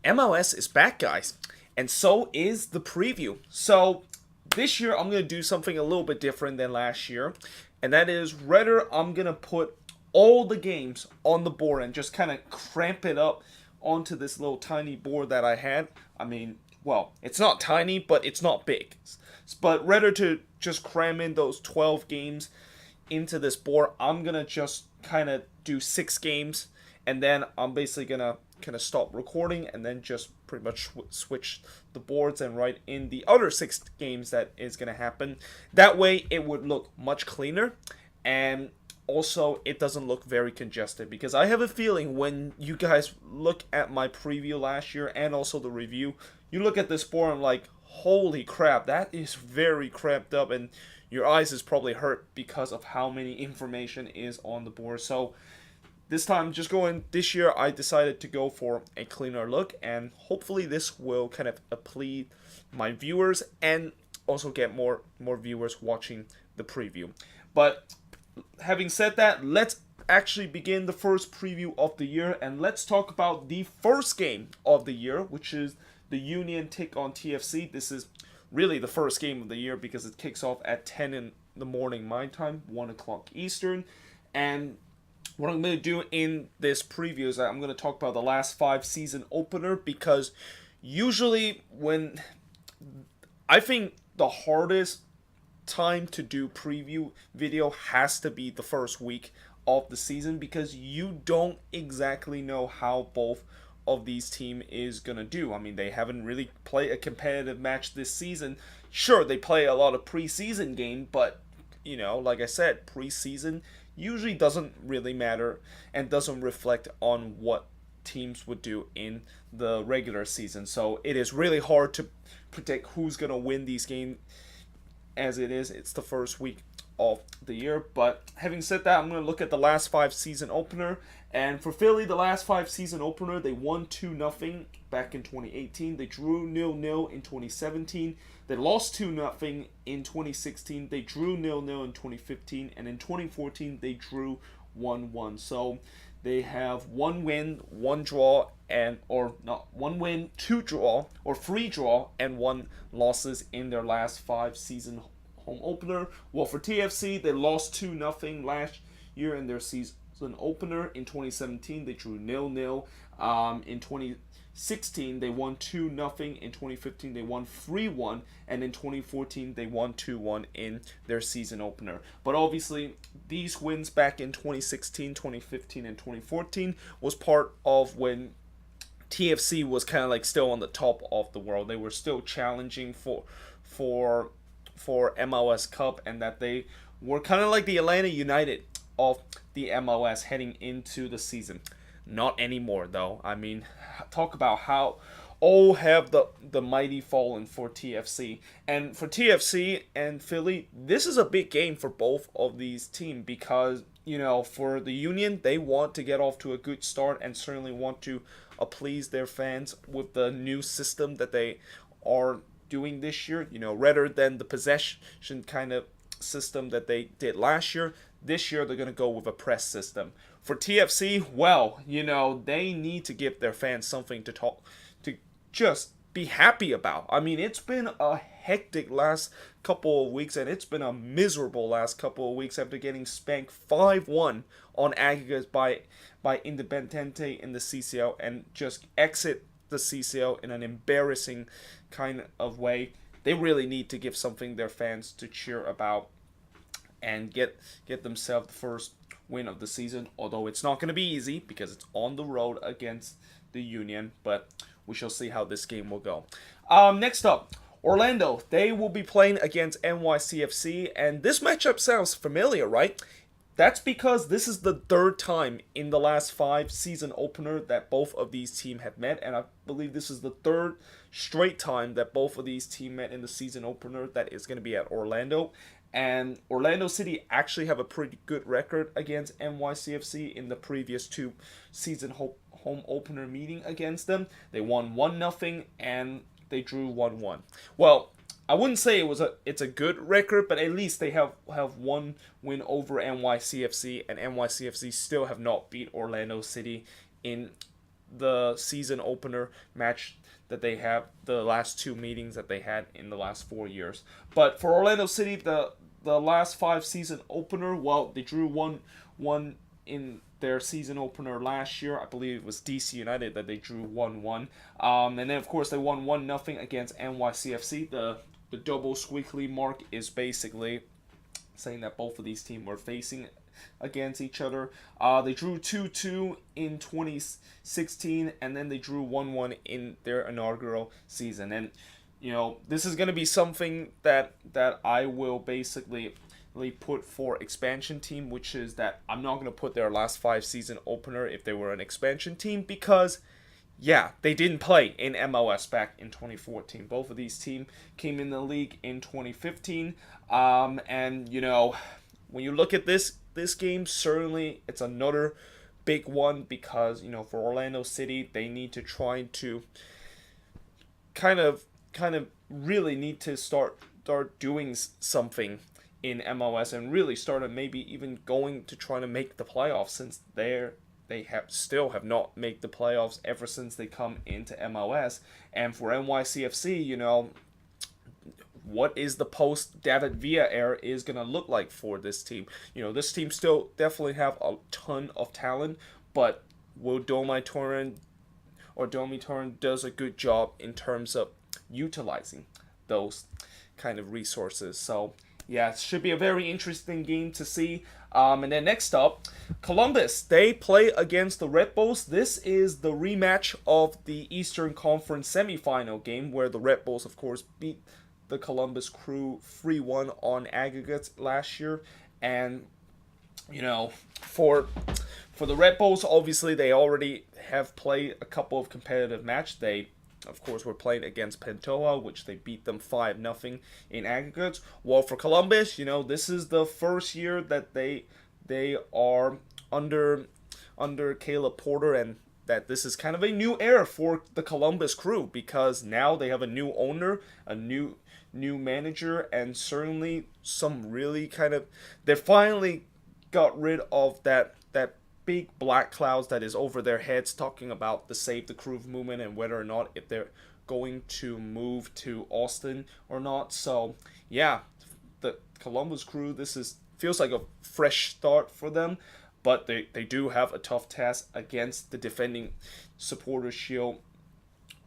MLS is back, guys, and so is the preview. So this year I'm going to do something a little bit different than last year, and that is rather I'm going to put all the games on the board and just kind of cramp it up onto this little tiny board that I had. I mean, well, it's not tiny, but it's not big. But rather to just cram in those 12 games into this board, I'm going to just kind of do 6 games, and then I'm basically going to kind of stop recording and then just pretty much switch the boards and write in the other 6 games that is going to happen. That way it would look much cleaner, and also it doesn't look very congested, because I have a feeling when you guys look at my preview last year and also the review, you look at this board and like, holy crap, that is very cramped up, and your eyes is probably hurt because of how many information is on the board. So this time, this year, I decided to go for a cleaner look, and hopefully this will kind of please my viewers and also get more viewers watching the preview. But having said that, let's actually begin the first preview of the year, and let's talk about the first game of the year, which is the Union take on TFC. This is really the first game of the year because it kicks off at 10 in the morning my time, 1 o'clock Eastern, and what I'm going to do in this preview is I'm going to talk about the last 5 season opener, because usually I think the hardest time to do preview video has to be the first week of the season, because you don't exactly know how both of these team is going to do. I mean, they haven't really played a competitive match this season. Sure, they play a lot of preseason game, but like I said, preseason usually doesn't really matter and doesn't reflect on what teams would do in the regular season. So it is really hard to predict who's going to win these games, as it's the first week of the year. But having said that, I'm going to look at the last 5 season opener. And for Philly, the last 5 season opener, they won 2-0 back in 2018. They drew 0-0 in 2017. They lost 2-0 in 2016. They drew 0-0 in 2015. And in 2014, they drew 1-1. So they have 1 win, 1 draw, or not 1 win, 2 draw, or 3 draw, and 1 losses in their last 5 season home opener. Well, for TFC, they lost 2-0 last year in their season opener. In 2017, they drew 0-0. In 2016, they won 2-0. In 2015, they won 3-1. And in 2014, they won 2-1 in their season opener. But obviously, these wins back in 2016, 2015, and 2014 was part of when TFC was kind of like still on the top of the world. They were still challenging for MLS Cup, and that they were kind of like the Atlanta United of the MLS heading into the season. Not anymore, though. I mean, talk about how have the mighty fallen for TFC. And for TFC and Philly, this is a big game for both of these teams, because for the Union, they want to get off to a good start and certainly want to please their fans with the new system that they are doing this year, rather than the possession kind of system that they did last year. This year, they're going to go with a press system. For TFC, well, they need to give their fans something to just be happy about. I mean, it's been a hectic last couple of weeks, and it's been a miserable last couple of weeks after getting spanked 5-1 on aggregates by Independiente in the CCL, and just exit the CCL in an embarrassing kind of way. They really need to give something their fans to cheer about and get themselves the first win of the season, although it's not going to be easy because it's on the road against the Union, but we shall see how this game will go. Next up, Orlando. They will be playing against NYCFC, and this matchup sounds familiar, right? That's because this is the 3rd time in the last 5 season opener that both of these teams have met, and I believe this is the 3rd straight time that both of these teams met in the season opener that is going to be at Orlando. And Orlando City actually have a pretty good record against NYCFC in the previous 2 season home opener meeting against them. They won 1-0 and they drew 1-1. Well, I wouldn't say it's a good record, but at least they have 1 win over NYCFC, and NYCFC still have not beat Orlando City in the season opener match that they have, the last two meetings that they had in the last 4 years. But for Orlando City, the last five season opener, well, they drew one in their season opener last year. I believe it was DC United that they drew 1-1. And then of course they won 1-0 against NYCFC. The double squiggly mark is basically saying that both of these teams were facing against each other. They drew 2-2 in 2016, and then they drew 1-1 in their inaugural season. And this is going to be something that I will basically put for expansion team, which is that I'm not going to put their last five season opener if they were an expansion team, because they didn't play in MLS back in 2014. Both of these teams came in the league in 2015. And when you look at this game, certainly it's another big one, because for Orlando City, they need to try to kind of really need to start doing something in MLS, and really start maybe even going to try to make the playoffs, since they still have not made the playoffs ever since they come into MLS. And for NYCFC, what is the post David Villa era is going to look like for this team? This team still definitely have a ton of talent, but will Domi Torren does a good job in terms of utilizing those kind of resources. So it should be a very interesting game to see. And then next up, Columbus. They play against the Red Bulls. This is the rematch of the Eastern Conference semifinal game, where the Red Bulls, of course, beat the Columbus Crew 3-1 on aggregates last year. And for the Red Bulls, obviously they already have played a couple of competitive matches. They, of course, were playing against Pentoa, which they beat them 5-0 in aggregates. Well, for Columbus, this is the first year that they are under Caleb Porter, and that this is kind of a new era for the Columbus Crew, because now they have a new owner, a new manager, and certainly some really they finally got rid of that big black clouds that is over their heads, talking about the Save the Crew movement and whether or not if they're going to move to Austin or not. So the Columbus Crew, feels like a fresh start for them, but they do have a tough task against the defending Supporters Shield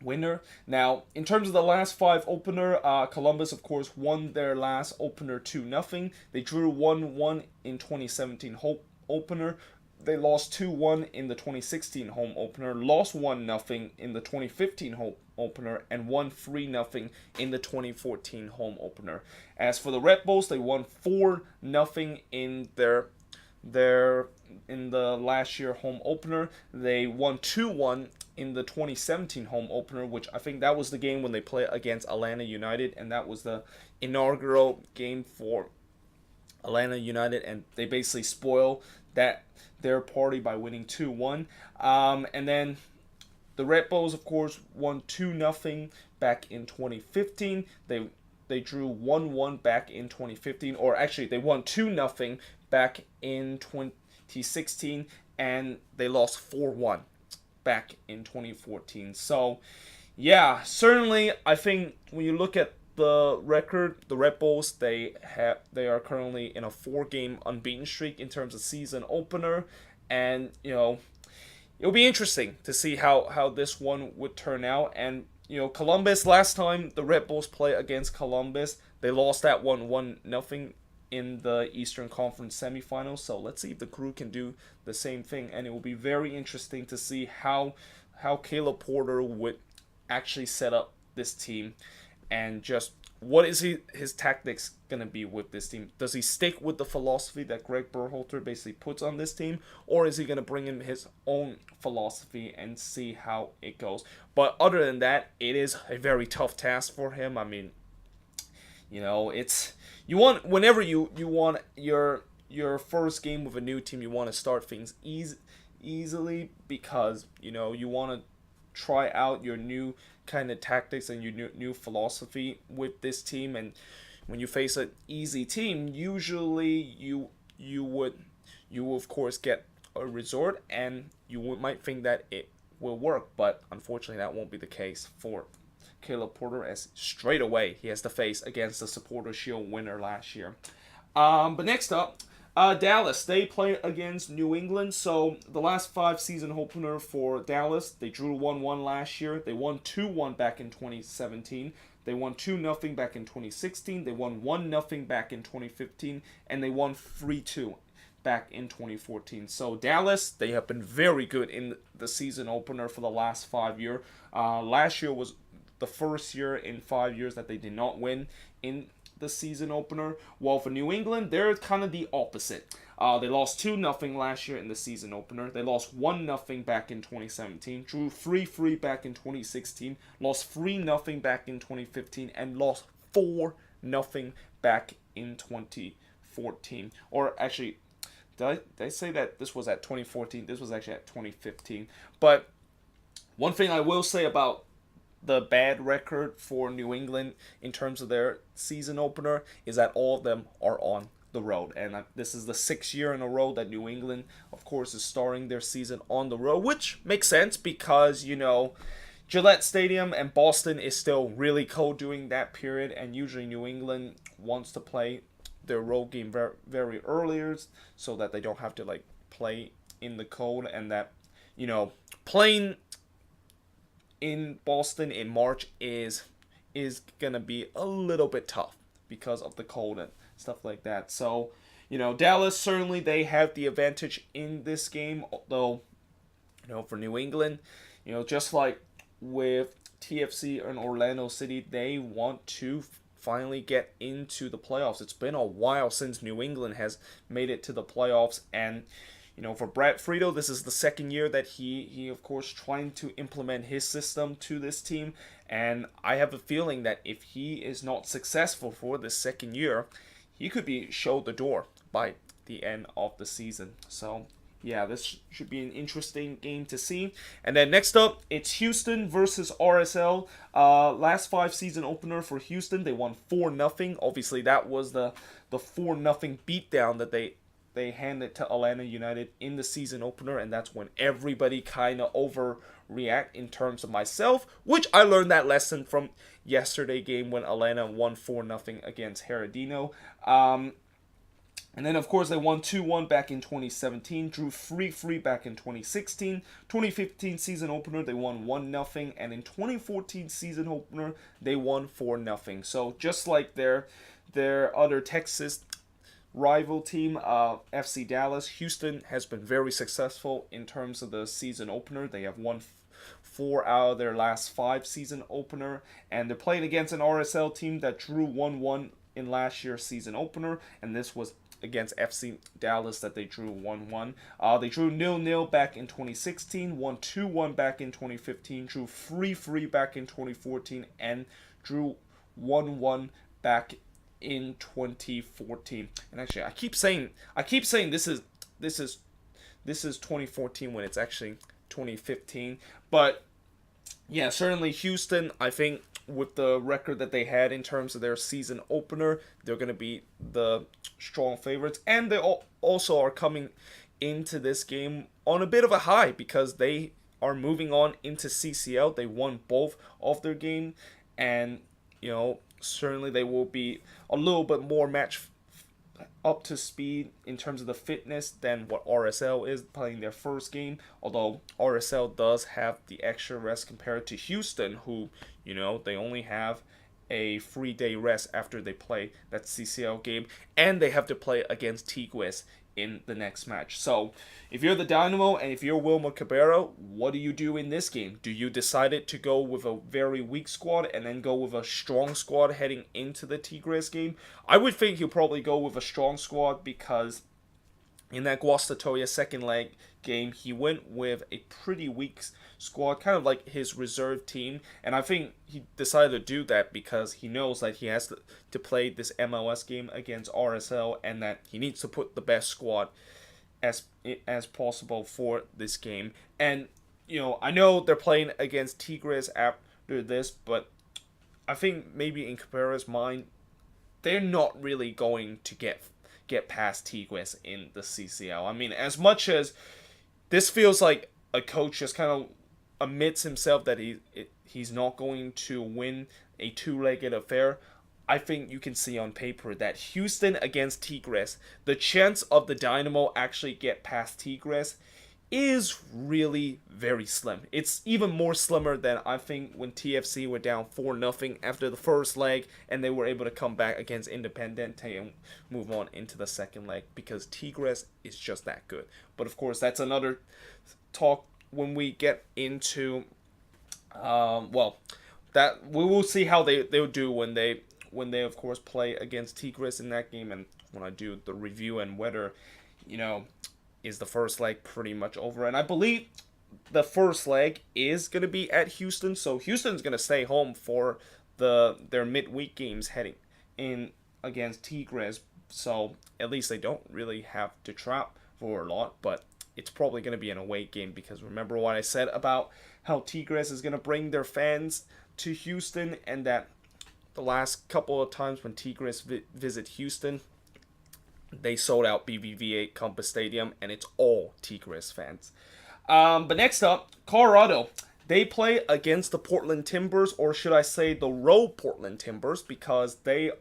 winner. Now, in terms of the last five opener, Columbus, of course, won their last opener 2-0. They drew 1-1 in 2017 home opener. They lost 2-1 in the 2016 home opener, lost 1-0 in the 2015 home opener, and won 3-0 in the 2014 home opener. As for the Red Bulls, they won 4-0 in the last year home opener. They won 2-1 in the 2017 home opener, which I think that was the game when they played against Atlanta United, and that was the inaugural game for Atlanta United, and they basically spoiled their party by winning 2-1. And then the Red Bulls, of course, won 2-0 back in 2015. They drew 1-1 back in 2015, or actually they won 2-0 back in 2016, and they lost 4-1 back in 2014. So certainly I think when you look at the record, the Red Bulls, they are currently in a 4-game unbeaten streak in terms of season opener, and it'll be interesting to see how this one would turn out. And Columbus, last time the Red Bulls play against Columbus, they lost that one 1-0 in the Eastern Conference semifinals. So let's see if the Crew can do the same thing, and it will be very interesting to see how Caleb Porter would actually set up this team, and just what is his tactics going to be with this team. Does he stick with the philosophy that Greg Berhalter basically puts on this team, or is he going to bring in his own philosophy and see how it goes? But other than that, it is a very tough task for him. I mean, it's whenever you want your first game with a new team, you want to start things easily, because you want to try out your new kind of tactics and your new philosophy with this team. And when you face an easy team, usually you will of course get a result, and you might think that will work, but unfortunately that won't be the case for Caleb Porter, as straight away he has to face against the Supporter Shield winner last year. But next up, Dallas. They play against New England. So the last 5 season opener for Dallas, they drew 1-1 last year. They won 2-1 back in 2017. They won 2-0 back in 2016. They won 1-0 back in 2015. And they won 3-2 back in 2014. So Dallas, they have been very good in the season opener for the last 5 years. Last year was the first year in 5 years that they did not win in the season opener. Well, for New England, they're kind of the opposite. They lost 2-0 last year in the season opener. They lost 1-0 back in 2017, drew 3-3 back in 2016, lost 3-0 back in 2015, and lost 4-0 back in 2014. Or actually, did I say that this was at 2014? This was actually at 2015. But one thing I will say about the bad record for New England in terms of their season opener is that all of them are on the road. And this is the 6th year in a row that New England, of course, is starting their season on the road, which makes sense because, you know, Gillette Stadium and Boston is still really cold during that period, and usually New England wants to play their road game very, very earlier so that they don't have to, like, play in the cold, and that, you know, playing in Boston in March is gonna be a little bit tough because of the cold and stuff like that. So, you know, Dallas, certainly they have the advantage in this game, although, you know, for New England, you know, just like with TFC and Orlando City, they want to finally get into the playoffs. It's been a while since New England has made it to the playoffs, and you know, for Brad Friedel, this is the 2nd year that he of course trying to implement his system to this team, and I have a feeling that if he is not successful for this 2nd year, he could be showed the door by the end of the season. So yeah, this should be an interesting game to see. And then next up, it's Houston versus RSL. Last 5 season opener for Houston, they won 4-0. Obviously, that was the 4-0 beatdown that they handed to Atlanta United in the season opener, and that's when everybody kind of overreact in terms of myself, which I learned that lesson from yesterday game when Atlanta won 4-0 against Heredino. And then, of course, they won 2-1 back in 2017, drew 3-3 back in 2016. 2015 season opener, they won 1-0, and in 2014 season opener, they won 4-0. So just like their other Texas rival team, FC Dallas, Houston has been very successful in terms of the season opener. They have won 4 out of their last 5 season opener, and they're playing against an RSL team that drew 1-1 in last year's season opener, and this was against FC Dallas that they drew 1-1. They drew 0-0 back in 2016, won 2-1 back in 2015, drew 3-3 back in 2014, and drew 1-1 back in 2014. And actually, I keep saying this is 2014 when it's actually 2015. But yeah, certainly Houston, I think with the record that they had in terms of their season opener, they're going to be the strong favorites, and they also are coming into this game on a bit of a high because they are moving on into CCL. They won both of their game, and you know, certainly they will be a little bit more match up to speed in terms of the fitness than what RSL is playing their first game, although RSL does have the extra rest compared to Houston, who, you know, they only have a 3-day rest after they play that CCL game, and they have to play against Tigres in the next match. So if you're the Dynamo and if you're Wilmer Cabero, what do you do in this game? Do you decide to go with a very weak squad and then go with a strong squad heading into the Tigres game? I would think he'll probably go with a strong squad because in that Guastatoya second leg game, he went with a pretty weak squad, kind of like his reserve team, and I think he decided to do that because he knows that he has to play this MLS game against RSL and that he needs to put the best squad as possible for this game. And you know, I know they're playing against Tigres after this, but I think maybe in Cabrera's mind, they're not really going to get past Tigres in the CCL. I mean, as much as this feels like a coach just kind of admits himself that he's not going to win a two-legged affair, I think you can see on paper that Houston against Tigres, the chance of the Dynamo actually get past Tigres is really very slim. It's even more slimmer than I think when TFC were down 4-0 after the first leg and they were able to come back against Independiente and move on into the second leg, because Tigres is just that good. But of course, that's another talk when we get into that we will see how they'll do when they of course play against Tigres in that game, and when I do the review, and whether, is the first leg pretty much over. And I believe the first leg is going to be at Houston, so Houston's going to stay home for their midweek games heading in against Tigres, so at least they don't really have to travel for a lot, but it's probably going to be an away game, because remember what I said about how Tigres is going to bring their fans to Houston, and that the last couple of times when Tigres visit Houston, they sold out BBVA Compass Stadium, and it's all Tigres fans. But next up, Colorado. They play against the Portland Timbers, or should I say the Road Portland Timbers, because the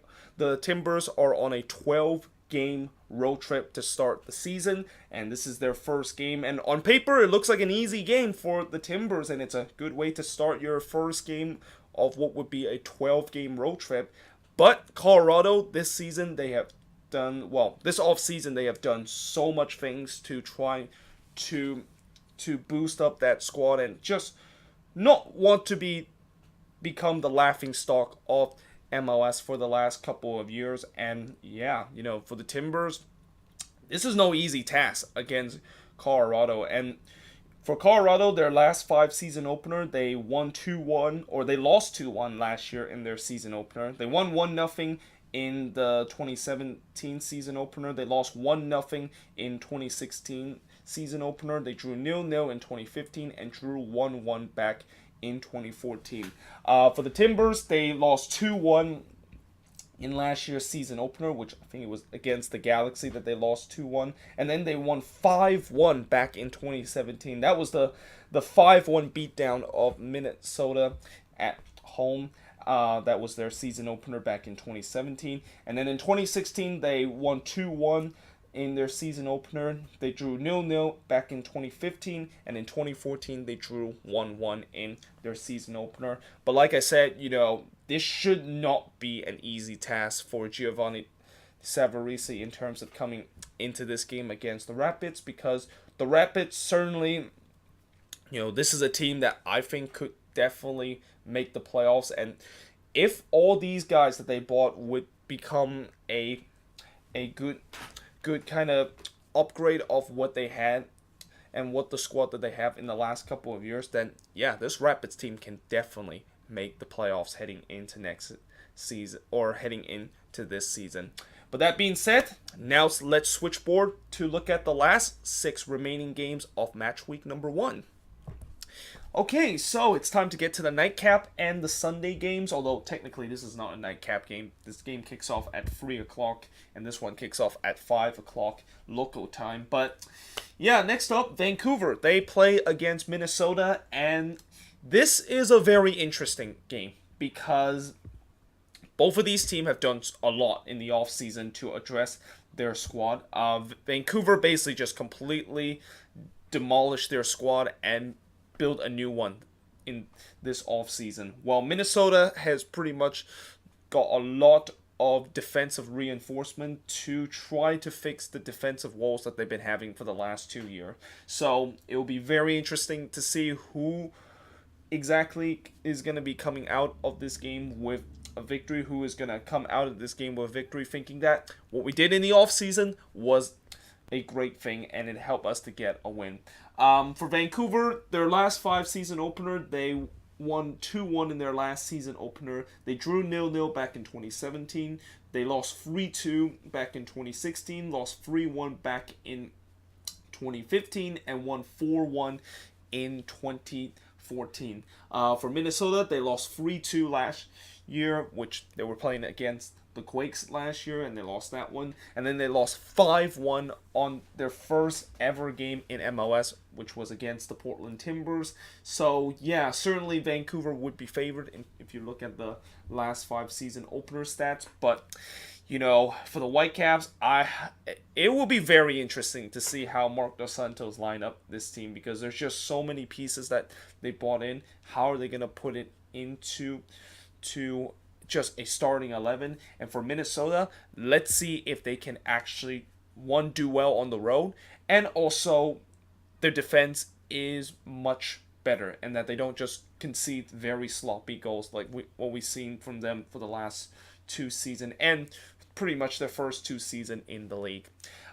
Timbers are on a 12-game road trip to start the season, and this is their first game. And on paper, it looks like an easy game for the Timbers, and it's a good way to start your first game of what would be a 12-game road trip. But Colorado, this season, they have done, this offseason, they have done so much things to try to boost up that squad and just not want to become the laughingstock of MLS for the last couple of years. And yeah, for the Timbers, this is no easy task against Colorado. And for Colorado, their last 5 season opener, they won 2-1, or they lost 2-1 last year in their season opener. They won 1-0 in the 2017 season opener. They lost 1-0 in 2016 season opener. They drew 0-0 in 2015 and drew 1-1 back in 2014. For the Timbers, they lost 2-1 in last year's season opener, which I think it was against the Galaxy that they lost 2-1, and then they won 5-1 back in 2017. That was the 5-1 beatdown of Minnesota at home. That was their season opener back in 2017, and then in 2016 they won 2-1 in their season opener. They drew 0-0 back in 2015, and in 2014 they drew 1-1 in their season opener. But like I said, this should not be an easy task for Giovanni Savarese in terms of coming into this game against the Rapids, because the Rapids certainly, this is a team that I think could definitely make the playoffs. And if all these guys that they bought would become a good kind of upgrade of what they had and what the squad that they have in the last couple of years, then yeah, this Rapids team can definitely make the playoffs heading into next season, or heading into this season. But that being said, now let's switch board to look at the last 6 remaining games of match week number 1. Okay, so it's time to get to the nightcap and the Sunday games, although technically this is not a nightcap game. This game kicks off at 3 o'clock, and this one kicks off at 5 o'clock local time. But yeah, next up, Vancouver. They play against Minnesota, and this is a very interesting game, because both of these teams have done a lot in the offseason to address their squad. Vancouver basically just completely demolished their squad and build a new one in this offseason, while Minnesota has pretty much got a lot of defensive reinforcement to try to fix the defensive woes that they've been having for the last 2 years. So it will be very interesting to see who exactly is going to be coming out of this game with a victory, who is going to come out of this game with a victory, thinking that what we did in the offseason was a great thing and it helped us to get a win. For Vancouver, their last 5 season opener, they won 2-1 in their last season opener. They drew 0-0 back in 2017. They lost 3-2 back in 2016, lost 3-1 back in 2015, and won 4-1 in 2014. 14. For Minnesota, they lost 3-2 last year, which they were playing against the Quakes last year, and they lost that one. And then they lost 5-1 on their first ever game in MLS, which was against the Portland Timbers. So, yeah, certainly Vancouver would be favored if you look at the last 5 season opener stats. But, you know, for the Whitecaps, it will be very interesting to see how Marc Dos Santos line up this team, because there's just so many pieces that they bought in. How are they going to put it into just a starting 11? And for Minnesota, let's see if they can actually, one, do well on the road, and also their defense is much better, and that they don't just concede very sloppy goals like what we've seen from them for the last 2 seasons, and pretty much their first 2 seasons in the league.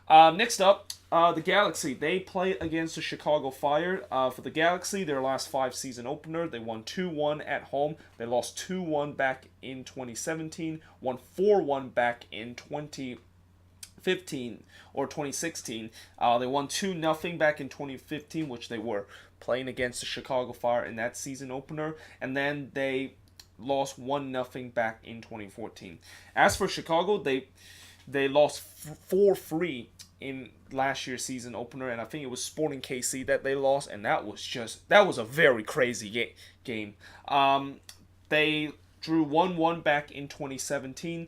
Next up, the Galaxy. They play against the Chicago Fire. For the Galaxy, their last 5 season opener, they won 2-1 at home. They lost 2-1 back in 2017, won 4-1 back in 2015 or 2016. They won 2-0 back in 2015, which they were playing against the Chicago Fire in that season opener. And then they lost 1-0 back in 2014. As for Chicago, they lost 4-3 in last year's season opener, and I think it was Sporting KC that they lost, and that was a very crazy game. They drew 1-1 back in 2017.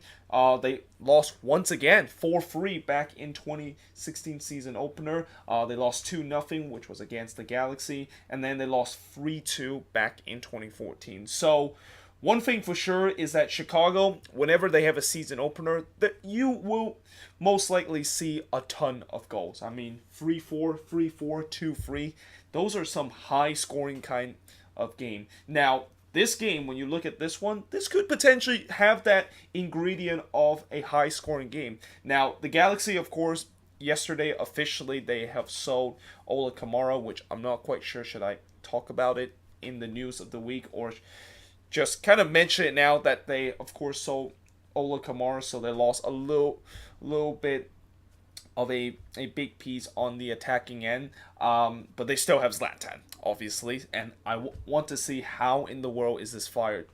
They lost once again 4-3 back in 2016 season opener. They lost 2-0, which was against the Galaxy, and then they lost 3-2 back in 2014. So one thing for sure is that Chicago, whenever they have a season opener, that you will most likely see a ton of goals. I mean, 3-4, 3-4, 2-3. Those are some high-scoring kind of game. Now, this game, when you look at this one, this could potentially have that ingredient of a high-scoring game. Now, the Galaxy, of course, yesterday, officially, they have sold Ola Kamara, which I'm not quite sure should I talk about it in the news of the week or just kind of mention it now that they, of course, sold Ola Kamara, so they lost a little bit of a big piece on the attacking end, but they still have Zlatan, obviously, and I want to see how in the world is this Fire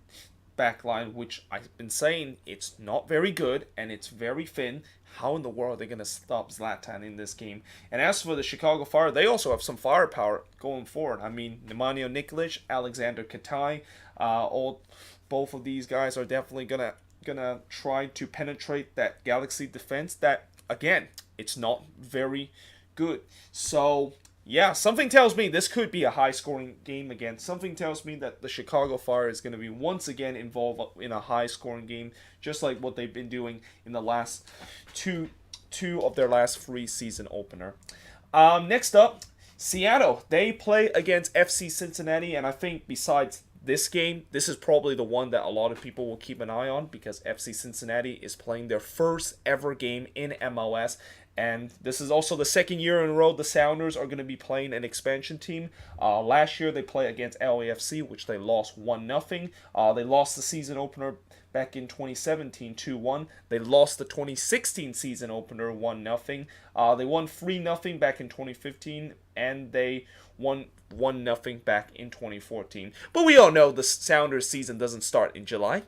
backline, which I've been saying it's not very good and it's very thin. How in the world are they going to stop Zlatan in this game? And as for the Chicago Fire, they also have some firepower going forward. I mean, Nemanja Nikolic, Alexander Katai, both of these guys are definitely gonna try to penetrate that Galaxy defense that, again, it's not very good. So yeah, something tells me this could be a high-scoring game again. Something tells me that the Chicago Fire is going to be once again involved in a high-scoring game, just like what they've been doing in the last two of their last 3 season opener. Next up, Seattle. They play against FC Cincinnati, and I think besides this game, this is probably the one that a lot of people will keep an eye on, because FC Cincinnati is playing their first ever game in MLS. And this is also the second year in a row the Sounders are going to be playing an expansion team. Last year they played against LAFC, which they lost 1-0. They lost the season opener back in 2017 2-1. They lost the 2016 season opener 1-0. They won 3-0 back in 2015, and they won 1-0 back in 2014. But we all know the Sounders season doesn't start in July.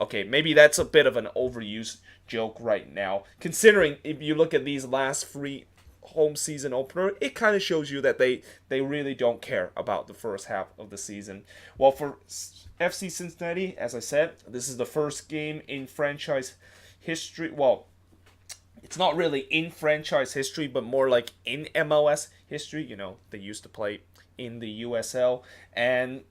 Okay, maybe that's a bit of an overused joke right now, considering if you look at these last 3 home season opener, it kind of shows you that they really don't care about the first half of the season. Well, for FC Cincinnati, as I said, this is the first game in franchise history. Well, it's not really in franchise history, but more like in MLS history. You know, they used to play in the USL, and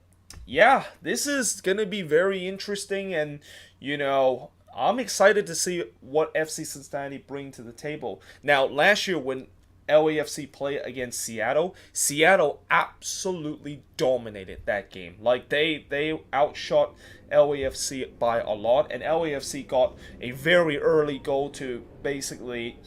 yeah, this is going to be very interesting, and you know, I'm excited to see what FC Cincinnati bring to the table. Now, last year when LAFC played against Seattle, Seattle absolutely dominated that game. Like, they outshot LAFC by a lot, and LAFC got a very early goal to basically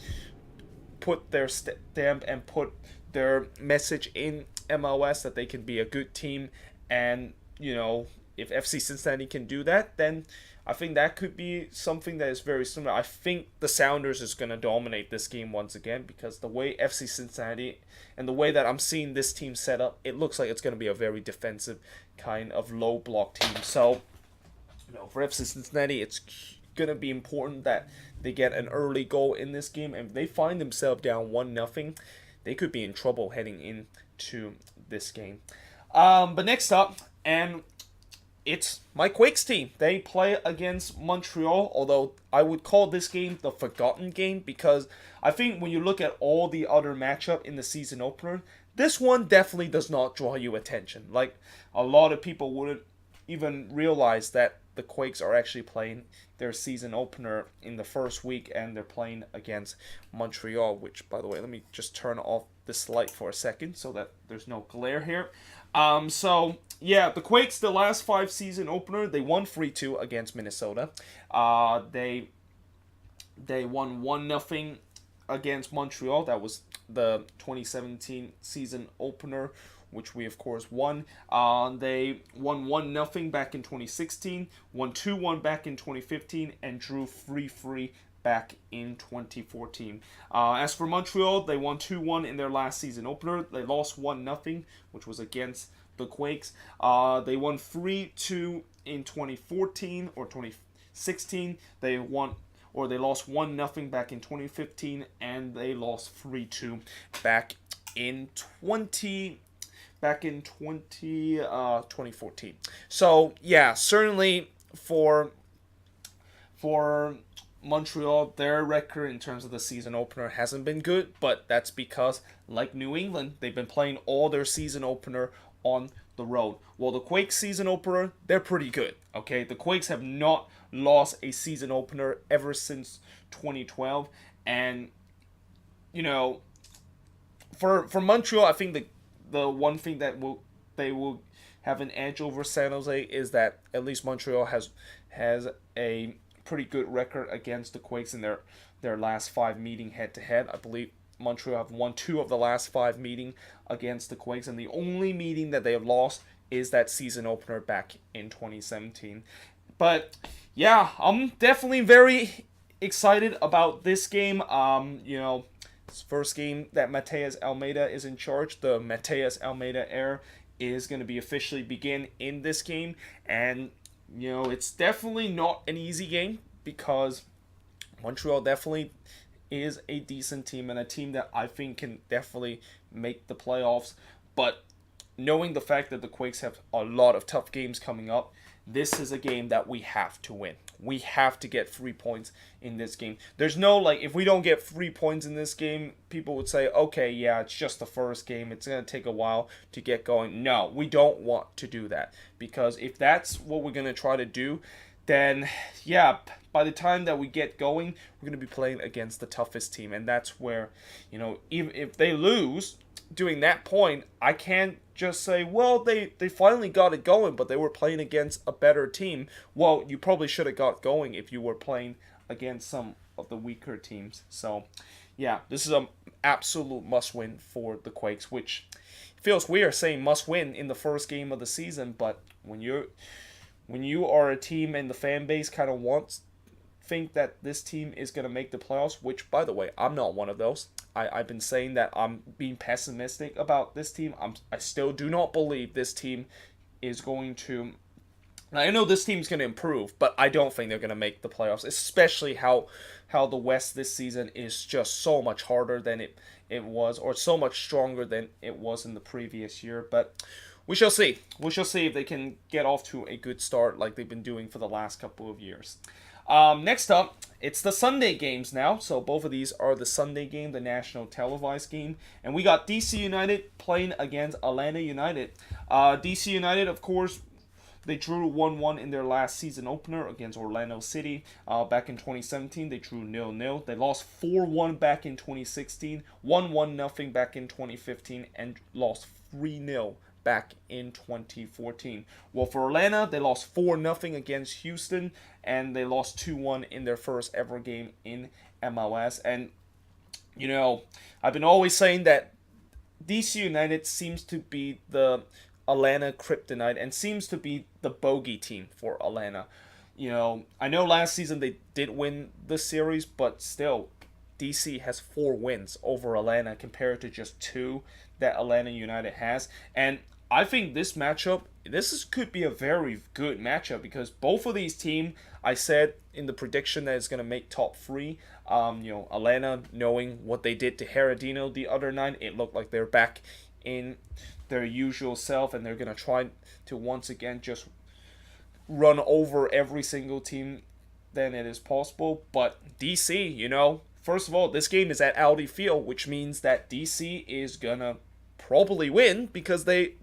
put their stamp and put their message in MLS that they can be a good team and, you know, if FC Cincinnati can do that, then I think that could be something that is very similar. I think the Sounders is going to dominate this game once again, because the way FC Cincinnati and the way that I'm seeing this team set up, it looks like it's going to be a very defensive kind of low block team. So, for FC Cincinnati, it's going to be important that they get an early goal in this game. And if they find themselves down 1-0, they could be in trouble heading into this game. But next up, and it's my Quakes team. They play against Montreal, although I would call this game the forgotten game, because I think when you look at all the other matchup in the season opener, this one definitely does not draw you attention. Like, a lot of people wouldn't even realize that the Quakes are actually playing their season opener in the first week, and they're playing against Montreal, which, by the way, let me just turn off this light for a second so that there's no glare here. So, yeah, the Quakes, the last 5 season opener, they won 3-2 against Minnesota. They won 1-0 against Montreal. That was the 2017 season opener, which we, of course, won. They won 1-0 back in 2016, won 2-1 back in 2015, and drew 3-3 back in 2014. As for Montreal, they won 2-1 in their last season opener. They lost 1-0, which was against the Quakes. They won 3-2 in 2014 or 2016. They lost 1-0 back in 2015, and they lost 3-2 back in 2014. So yeah, certainly for Montreal, their record in terms of the season opener hasn't been good, but that's because, like New England, they've been playing all their season opener on the road. Well, the Quakes season opener, they're pretty good, okay? The Quakes have not lost a season opener ever since 2012, and, for Montreal, I think the one thing that they will have an edge over San Jose is that at least Montreal has a pretty good record against the Quakes in their last 5 meeting head-to-head. I believe Montreal have won 2 of the last 5 meeting against the Quakes, and the only meeting that they have lost is that season opener back in 2017. But yeah, I'm definitely very excited about this game. It's the first game that Mateus Almeida is in charge. The Mateus Almeida era is going to be officially begin in this game, and it's definitely not an easy game, because Montreal definitely is a decent team and a team that I think can definitely make the playoffs. But knowing the fact that the Quakes have a lot of tough games coming up, this is a game that we have to win. We have to get 3 points in this game. There's no, if we don't get 3 points in this game, people would say, okay, yeah, it's just the first game. It's going to take a while to get going. No, we don't want to do that. Because if that's what we're going to try to do, then, yeah, by the time that we get going, we're going to be playing against the toughest team. And that's where, even if they lose, during that point, I can't just say, well, they finally got it going, but they were playing against a better team. Well, you probably should have got going if you were playing against some of the weaker teams. So, yeah, this is an absolute must-win for the Quakes, which feels weird saying must-win in the first game of the season, but when you are a team and the fan base kind of think that this team is going to make the playoffs, which, by the way, I'm not one of those. I've been saying that I'm being pessimistic about this team. I still do not believe this team is going to... I know this team's going to improve, but I don't think they're going to make the playoffs, especially how the West this season is just so much harder than it was, or so much stronger than it was in the previous year. But we shall see. We shall see if they can get off to a good start like they've been doing for the last couple of years. Next up, it's the Sunday games now. So both of these are the Sunday game, the national televised game. And we got DC United playing against Atlanta United. DC United, of course, they drew 1-1 in their last season opener against Orlando City. Back in 2017, they drew 0-0. They lost 4-1 back in 2016, 1-1-0 back in 2015, and lost 3-0 back in 2014. Well, for Atlanta, they lost 4-0 against Houston, and they lost 2-1 in their first ever game in MLS. And, I've been always saying that DC United seems to be the Atlanta kryptonite and seems to be the bogey team for Atlanta. You know, I know last season they did win the series, but still, DC has 4 wins over Atlanta compared to just 2 that Atlanta United has. And I think this matchup, could be a very good matchup because both of these teams, I said in the prediction that it's going to make top 3. You know, Atlanta, knowing what they did to Herediano the other night, it looked like they're back in their usual self and they're going to try to once again just run over every single team then it is possible. But DC, you know, first of all, this game is at Audi Field, which means that DC is going to probably win because they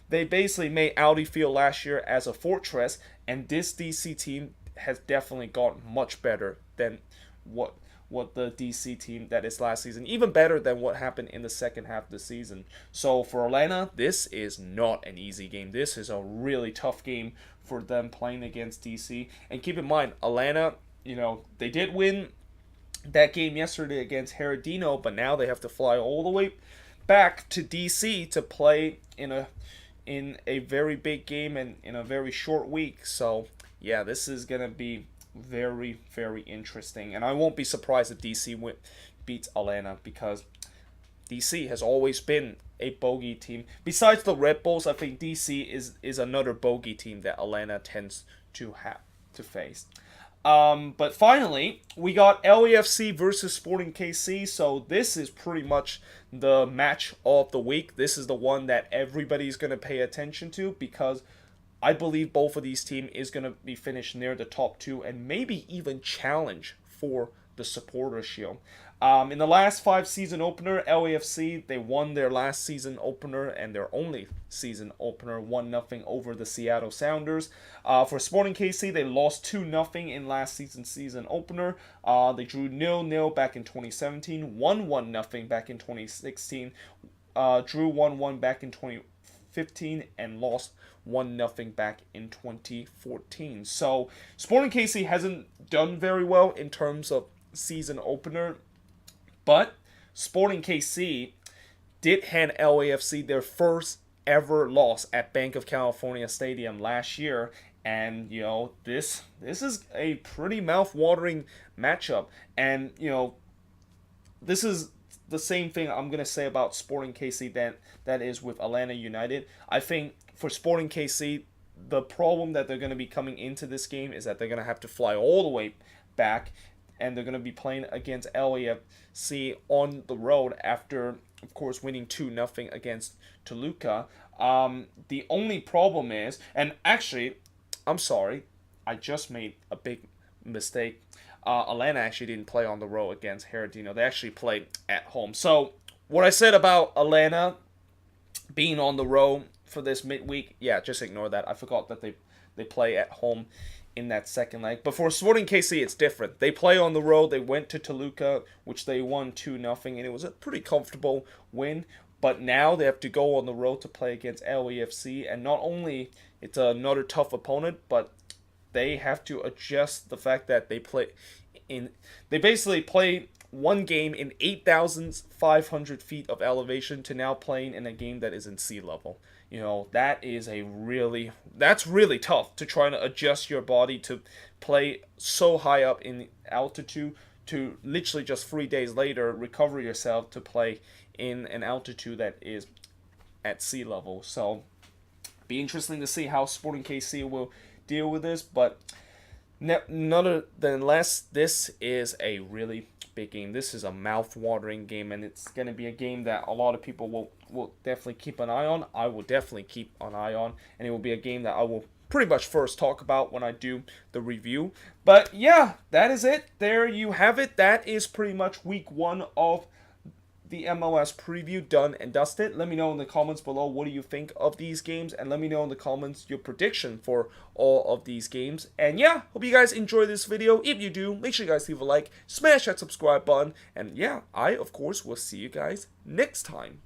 basically made Audi Field last year as a fortress, and this DC team has definitely gotten much better than what the DC team that is last season, even better than what happened in the second half of the season. So for Atlanta, this is not an easy game. This is a really tough game for them playing against DC. And keep in mind, Atlanta, you know, they did win that game yesterday against Herediano, but now they have to fly all the way back to DC to play in a very big game and in a very short week. So yeah, this is gonna be very, very interesting, and I won't be surprised if DC beats Atlanta because DC has always been a bogey team. Besides the Red Bulls, I think DC is another bogey team that Atlanta tends to have to face. But finally, we got LAFC versus Sporting KC. So this is pretty much the match of the week. This is the one that everybody's going to pay attention to because I believe both of these teams is going to be finished near the top 2 and maybe even challenge for the Supporters' Shield. In the last 5 season opener, LAFC, they won their last season opener and their only season opener, 1-0 over the Seattle Sounders. For Sporting KC, they lost 2-0 in last season opener. They drew 0-0 back in 2017, won 1-0 back in 2016, drew 1-1 back in 2015, and lost 1-0 back in 2014. So Sporting KC hasn't done very well in terms of season opener, but Sporting KC did hand LAFC their first ever loss at Bank of California Stadium last year, and you know, this is a pretty mouth-watering matchup, and you know, this is the same thing I'm gonna say about Sporting KC that is with Atlanta United. I think for Sporting KC, the problem that they're going to be coming into this game is that they're going to have to fly all the way back, and they're going to be playing against LAFC on the road after, of course, winning 2-0 against Toluca. The only problem is, and actually, I'm sorry, I just made a big mistake. Atlanta actually didn't play on the road against Herediano. They actually played at home. So what I said about Atlanta being on the road for this midweek, yeah, just ignore that. I forgot that they play at home in that second leg. But for Sporting KC, it's different. They play on the road. They went to Toluca, which they won 2-0, and it was a pretty comfortable win. But now they have to go on the road to play against LAFC, and not only it's another tough opponent, but they have to adjust the fact that they basically play one game in 8,500 feet of elevation to now playing in a game that is in sea level. You know, that's really tough to try to adjust your body to play so high up in altitude to literally just 3 days later recover yourself to play in an altitude that is at sea level. So be interesting to see how Sporting KC will deal with this, but nonetheless, this is a really big game. This is a mouth-watering game, and it's going to be a game that a lot of people will definitely keep an eye on. I will definitely keep an eye on, and it will be a game that I will pretty much first talk about when I do the review. But yeah, that is it. There you have it. That is pretty much week 1 of the MLS preview done and dusted. Let me know in the comments below what do you think of these games, and let me know in the comments your prediction for all of these games. And yeah, hope you guys enjoy this video. If you do, make sure you guys leave a like, smash that subscribe button, and yeah, I of course will see you guys next time.